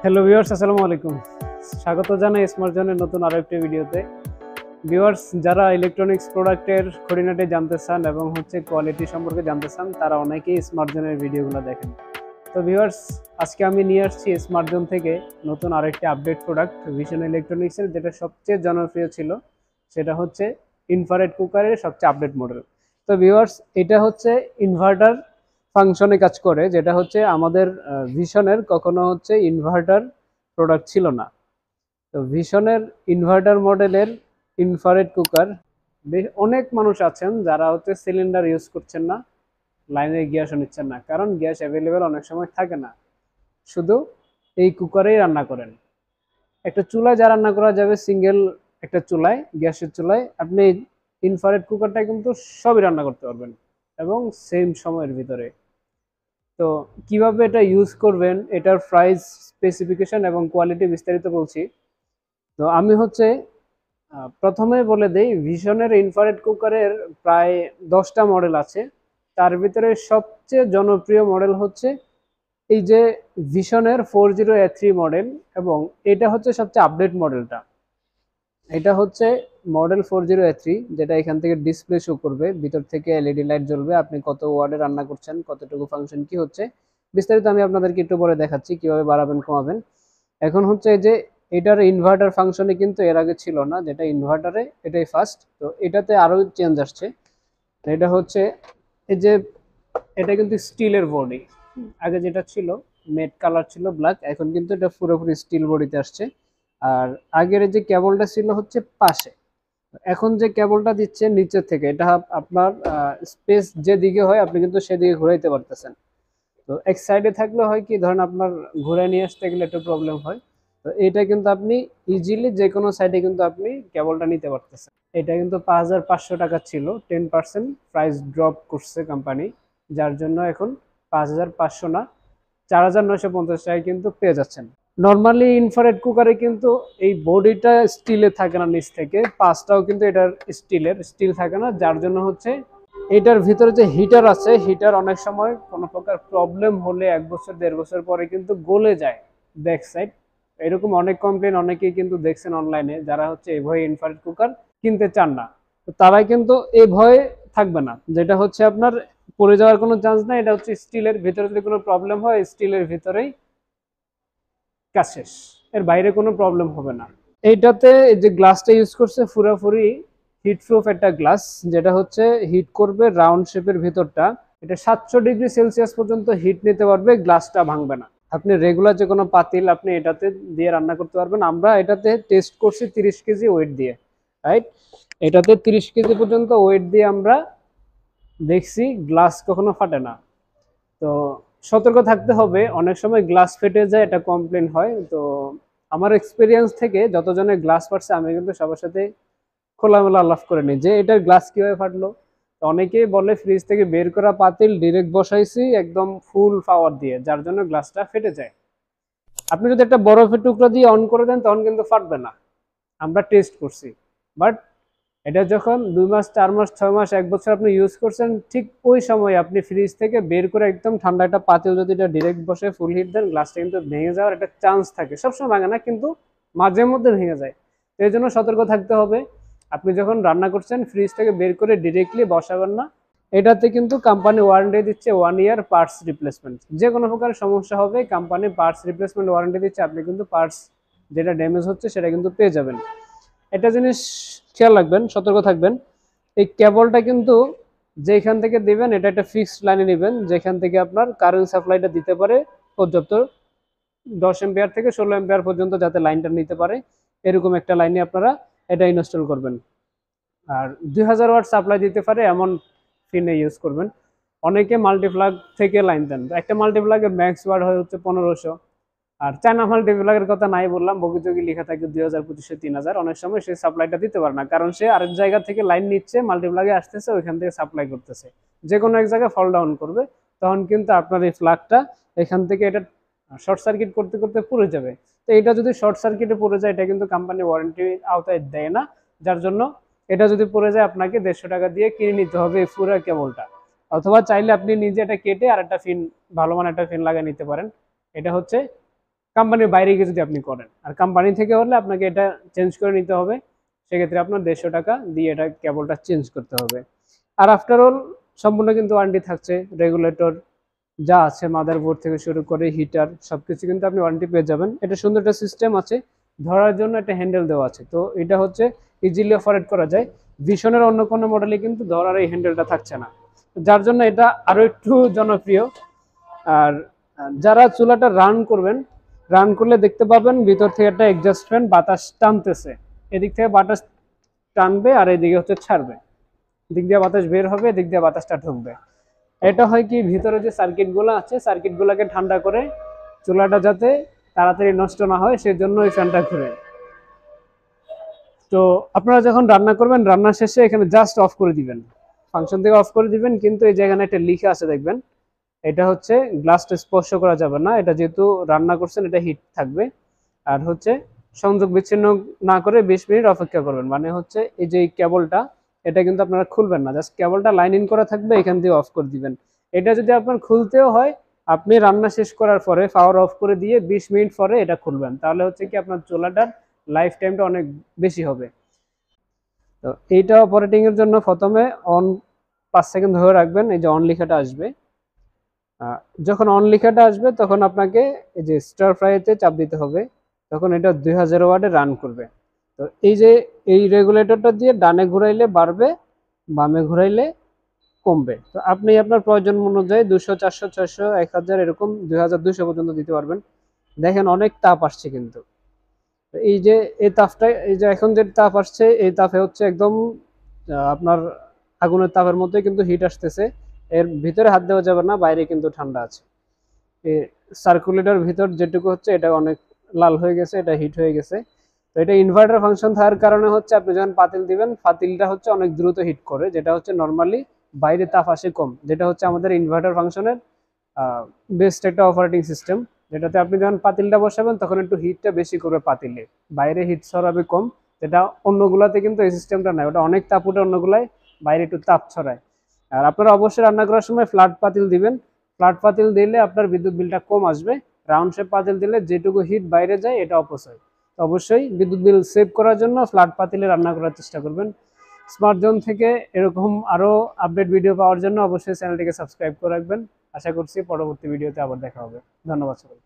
Hello viewers, আসসালামু আলাইকুম। স্বাগত জানাই স্মার্ট জোনের নতুন আরো একটি ভিডিওতে। ভিউয়ার্স, যারা ইলেকট্রনিক্স প্রোডাক্টের খুঁটিনাটি জানতে চান এবং কোয়ালিটি সম্পর্কে জানতে চান, তারা অনেকেই স্মার্ট জোনের ভিডিওগুলো দেখেন। তো ভিউয়ার্স, আজকে আমি নিয়ে আসছি স্মার্ট জোন থেকে নতুন আরেকটি আপডেট প্রোডাক্ট ভিশন ইলেকট্রনিক্সের, যেটা সবচেয়ে জনপ্রিয় ছিল। সেটা হচ্ছে ইনফ্রারেড কুকারের সবচেয়ে আপডেট মডেল। তো ভিউয়ার্স, এটা হচ্ছে ইনভার্টার ফাংশনে কাজ করে, যেটা হচ্ছে আমাদের ভিশনের কখনো ইনভার্টার প্রোডাক্ট ছিল না। তো ভিশনের ইনভার্টার মডেলের ইনফ্রারেড কুকার, অনেক মানুষ আছেন যারা সিলিন্ডার ইউজ করছেন না, লাইনের গ্যাসও নিচ্ছেন না, কারণ গ্যাস অ্যাভেলেবেল অনেক সময় থাকে না। শুধু এই কুকারেই রান্না করেন। একটা চুলায় যা রান্না করা যাবে, সিঙ্গেল একটা চুলায়, গ্যাসের চুলায়, আপনি ইনফ্রারেড কুকারটা কিন্তু সবই রান্না করতে পারবেন এবং সেম সময়ের ভিতরে। তো কিভাবে এটা ইউজ করবেন, এটার প্রাইস, স্পেসিফিকেশন এবং কোয়ালিটি বিস্তারিত বলছি। তো আমি প্রথমে বলে দেই, ভিশনের ইনফ্রারেড কুকারের প্রায় 10টা মডেল আছে। তার ভিতরে সবচেয়ে জনপ্রিয় মডেল হচ্ছে এই যে ভিশনের 40A3 মডেল, এবং এটা হচ্ছে সবচেয়ে আপডেট মডেলটা। এটা হচ্ছে মডেল 40A3, যেটা এখান থেকে ডিসপ্লে শো করবে, ভিতর থেকে এলইডি লাইট জ্বলবে, আপনি কত ওয়ার্ডে রান্না করছেন, কতটুকু ফাংশন কি হচ্ছে বিস্তারিত আমি আপনাদেরকে একটু পরে দেখাচ্ছি কিভাবে বাড়াবেন কমাবেন। এখন এই যে এটার ইনভার্টার ফাংশনে কিন্তু এর আগে ছিল না, যেটা ইনভার্টারে এটাই ফার্স্ট। তো এটাতে আরো চেঞ্জ আসছে। এটা হচ্ছে এই যে, এটা কিন্তু স্টিলের বডি। আগে যেটা ছিল মেট কালার ছিল ব্ল্যাক, এখন কিন্তু এটা পুরোপুরি স্টিল বডিতে আসছে। আর আগের যে কেবলটা ছিল পাশে, এখন যে কেবলটা দিচ্ছে নিচের থেকে, এটা আপনার স্পেস যেদিকে হয় আপনি কিন্তু সেদিকে ঘুরাইতে পারতেছেন। তো এক সাইডে থাকলে হয় কি, ধরেন আপনার ঘুরে নিয়ে আসতে গেলে একটু প্রবলেম হয়। তো এটা কিন্তু আপনি ইজিলি যে কোনো সাইডে কিন্তু আপনি কেবলটা নিতে পারতেছেন। এটা কিন্তু 5500 টাকা ছিল, 10% প্রাইস ড্রপ করছে কোম্পানি, যার জন্য এখন 5500 না, 4950 টাকায় কিন্তু পেয়ে যাচ্ছেন। নর্মালি ইনফ্রারেড কুকারে কিন্তু এই বডিটা স্টিলে থাকে না, নিচ থেকে পাঁচটাও কিন্তু এটার স্টিল থাকে না, যার জন্য এটার ভিতরে যে হিটার আছে, হিটার অনেক সময় কোনো প্রকার প্রবলেম হলে 1 বছর 1.5 বছর পরে কিন্তু গলে যায় ব্যাক সাইড। এরকম অনেক কমপ্লেন অনেকেই কিন্তু দেখছেন অনলাইনে, যারা এই ভয়ে ইনফ্রারেড কুকার কিনতে চান না। তো তারাই কিন্তু এই ভয়ে থাকবে না, যেটা আপনার পড়ে যাওয়ার কোনো চান্স নাই। এটা স্টিলের ভিতরে, যদি কোনো প্রবলেম হয় স্টিলের ভিতরেই কাজ শেষ, এর বাইরে কোনো প্রবলেম হবে না। এইটাতে যে গ্লাসটা ইউজ করছে পুরোপুরি হিট প্রুফ একটা গ্লাস, যেটা হিট করবে রাউন্ড শেপের ভিতরটা। এটা 700 ডিগ্রি সেলসিয়াস পর্যন্ত হিট নিতে পারবে, গ্লাসটা ভাঙবে না। আপনি রেগুলার যে কোনো পাতিল আপনি এটাতে দিয়ে রান্না করতে পারবেন। আমরা এটাতে টেস্ট করছি 30 কেজি ওয়েট দিয়ে, রাইট? এটাতে 30 কেজি পর্যন্ত ওয়েট দিয়ে আমরা দেখছি গ্লাস কখনো ফাটে না। তো সতর্ক থাকতে হবে, অনেক সময় গ্লাস ফেটে যায়, এটা কমপ্লেন হয়। তো আমার এক্সপিরিয়েন্স থেকে যতজনের গ্লাস ফাটছে, আমি কিন্তু সবার সাথে খোলামেলা আলাপ করে নিই যে এটার গ্লাস কিভাবে ফাটলো। তো অনেকেই বলে ফ্রিজ থেকে বের করা পাতিল ডিরেক্ট বসাইছি একদম ফুল পাওয়ার দিয়ে, যার জন্য গ্লাসটা ফেটে যায়। আপনি যদি একটা বরফের টুকরা দিয়ে অন করে দেন, তখন কিন্তু ফাটবে না, আমরা টেস্ট করছি। বাট এটা যখন 2 মাস 4 মাস 6 মাস 1 বছর আপনি ইউজ করছেন, ঠিক ওই সময় আপনি ফ্রিজ থেকে বের করে একদম ঠান্ডা একটা পাতিল যদি এটা ডিরেক্ট বসে ফুল হিট দেন, গ্লাসটা কিন্তু ভেঙে যাওয়ার একটা চান্স থাকে। সবসময় ভাঙে না, কিন্তু মাঝে মধ্যে ভেঙে যায়। তো এই জন্য সতর্ক থাকতে হবে। আপনি যখন রান্না করছেন, ফ্রিজ থেকে বের করে ডিরেক্টলি বসাবেন না। এটাতে কিন্তু কোম্পানি ওয়ারেন্টি দিচ্ছে 1 ইয়ার পার্টস রিপ্লেসমেন্ট। যে কোনো প্রকার সমস্যা হবে কোম্পানি পার্টস রিপ্লেসমেন্ট ওয়ারেন্টি দিচ্ছে, আপনি কিন্তু পার্টস যেটা ড্যামেজ হচ্ছে সেটা কিন্তু পেয়ে যাবেন। একটা জিনিস খেয়াল রাখবেন, সতর্ক থাকবেন, এই কেবলটা কিন্তু যেখান থেকে দিবেন এটা একটা ফিক্সড লাইনে নেবেন, যেখান থেকে আপনার কারেন্ট সাপ্লাইটা দিতে পারে পর্যাপ্ত 10 এম্পিয়ার থেকে 16 এম্পিয়ার পর্যন্ত, যাতে লাইনটা নিতে পারে, এরকম একটা লাইনে আপনারা এটা ইনস্টল করবেন। আর 2000 ওয়াট সাপ্লাই দিতে পারে এমন ফিনে ইউজ করবেন। অনেকে মাল্টিপ্লাগ থেকে লাইন দেন, একটা মাল্টিপ্লাগের ম্যাক্স ওয়াট হয় 1500। আর চায়না মাল্টিপ্লাগের কথা নাই বললাম, বগিচগি লেখা থাকে 2000 2500 3000, অনেক সময় সে সাপ্লাইটা দিতে পারে না, কারণ সে আরেক জায়গা থেকে লাইন নিচ্ছে, মাল্টিপ্লাগে আসতেছে, ওইখান থেকে সাপ্লাই করতেছে, যে কোনো এক জায়গায় ফল ডাউন করবে, তখন কিন্তু আপনার এই প্লাগটা এখান থেকে এটা শর্ট সার্কিট করতে করতে পুড়ে যাবে। তো এটা যদি শর্ট সার্কিটে পড়ে যায়, এটা কিন্তু কোম্পানি ওয়ারেন্টি আওতায় দেয় না, যার জন্য এটা যদি পড়ে যায় আপনাকে 150 টাকা দিয়ে কিনে নিতে হবে এই পুরো কেবলটা। অথবা চাইলে আপনি নিজে এটা কেটে আর একটা ফিন, ভালো মানের একটা ফিন লাগিয়ে নিতে পারেন। এটা কোম্পানির বাইরে গিয়ে যদি আপনি করেন। আর কোম্পানি থেকে হলে আপনাকে এটা চেঞ্জ করে নিতে হবে, সেক্ষেত্রে আপনার 150 টাকা দিয়ে এটা কেবলটা চেঞ্জ করতে হবে। আর আফটার অল সম্পূর্ণ কিন্তু ওয়ারেন্টি থাকছে, রেগুলেটর যা আছে মাদারবোর্ড থেকে শুরু করে হিটার সবকিছু কিন্তু আপনি ওয়ারেন্টি পেয়ে যাবেন। এটা সুন্দর একটা সিস্টেম আছে, ধরার জন্য একটা হ্যান্ডেল দেওয়া আছে, তো এটা হচ্ছে ইজিলি অপারেট করা যায়। ভিশনের অন্য কোনো মডেলে কিন্তু ধরার এই হ্যান্ডেলটা থাকছে না, যার জন্য এটা আরো একটু জনপ্রিয়। আর যারা চুলাটা রান করলে দেখতে পাবেন ভিতর থেকে একটা এক্সস্ট ফ্যান বাতাস টানতেছে, এদিক থেকে বাতাস টানবে আর এদিকে হচ্ছে ছাড়বে, দিক দিয়ে বাতাস বের হবে, এদিক দিয়ে বাতাসটা ঢুকবে। এটা হয় কি, ভিতরে যে সার্কিটগুলো আছে সার্কিটগুলোকে ঠান্ডা করে চুলাটা যাতে তাড়াতাড়ি নষ্ট না হয় সেজন্য এই ফ্যানটা ঘুরে। তো আপনারা যখন রান্না করবেন, রান্নার শেষে এখানে জাস্ট অফ করে দিবেন, ফাংশন থেকে অফ করে দিবেন। কিন্তু এই জায়গায় একটা লিখে আছে দেখবেন, এটা হচ্ছে গ্লাসটা স্পর্শ করা যাবে না, এটা যেহেতু রান্না করছেন এটা হিট থাকবে। আর হচ্ছে সংযোগ বিচ্ছিন্ন না করে 20 মিনিট অপেক্ষা করবেন, মানে হচ্ছে এই যে কেবলটা এটা কিন্তু আপনারা খুলবেন না, জাস্ট কেবলটা লাইন ইন করা থাকবে, এখান দিয়ে অফ করে দিবেন। এটা যদি আপনার খুলতেও হয় আপনি রান্না শেষ করার পরে পাওয়ার অফ করে দিয়ে 20 মিনিট পরে এটা খুলবেন, তাহলে হচ্ছে কি আপনার চুলাটার লাইফ টাইমটা অনেক বেশি হবে। তো এইটা অপারেটিং এর জন্য প্রথমে অন 5 সেকেন্ড ধরে রাখবেন, এই যে অন লেখাটা আসবে। যখন অন লেখাটা আসবে তখন আপনাকে এই যে স্টার ফ্রাইতে চাপ দিতে হবে, তখন এটা 2000 ওয়াটে রান করবে। তো এই যে এই রেগুলেটরটা দিয়ে ডানে ঘুরাইলে বাড়বে, বামে ঘুরাইলে কমবে। তো আপনি আপনার প্রয়োজন অনুযায়ী 200, 400, 600, 1000 এরকম 2200 পর্যন্ত দিতে পারবেন। দেখেন অনেক তাপ আসছে কিন্তু। এই যে এই তাপটা, এই যে এখন যে তাপ আসছে এই তাপে হচ্ছে একদম আপনার আগুনের তাপের মধ্যে কিন্তু হিট আসতেছে, এর ভিতরে হাত দেওয়া যাবে না, বাইরে কিন্তু ঠান্ডা আছে। এই সার্কুলেটর ভিতর যেটুকু হচ্ছে এটা অনেক লাল হয়ে গেছে, এটা হিট হয়ে গেছে। তো এটা ইনভার্টার ফাংশন থাকার কারণে হচ্ছে আপনি যখন পাতিল দিবেন পাতিলটা হচ্ছে অনেক দ্রুত হিট করে, যেটা হচ্ছে নর্মালি বাইরে তাপ আসে কম, যেটা হচ্ছে আমাদের ইনভার্টার ফাংশনের বেস্ট একটা অপারেটিং সিস্টেম, যেটাতে আপনি যখন পাতিলটা বসাবেন তখন একটু হিটটা বেশি করবে পাতিলে, বাইরে হিট ছড়াবে কম, যেটা অন্যগুলাতে কিন্তু এই সিস্টেমটা নাই, ওটা অনেক তাপ উঠে অন্যগুলাই, বাইরে একটু তাপ ছড়ায়। আর আপনারা অবশ্যই রান্না করার সময় ফ্ল্যাট পাতিল দিবেন, ফ্ল্যাট পাতিল দিলে আপনার বিদ্যুৎ বিলটা কম আসবে। রাউন্ড শেপ পাতিল দিলে যেটুকু হিট বাইরে যায় এটা অপচয়। তো অবশ্যই বিদ্যুৎ বিল সেভ করার জন্য ফ্ল্যাট পাতিলে রান্না করার চেষ্টা করবেন। স্মার্ট জোন থেকে এরকম আরো আপডেট ভিডিও পাওয়ার জন্য অবশ্যই চ্যানেলটিকে সাবস্ক্রাইব করে রাখবেন। আশা করছি পরবর্তী ভিডিওতে আবার দেখা হবে। ধন্যবাদ সবাই।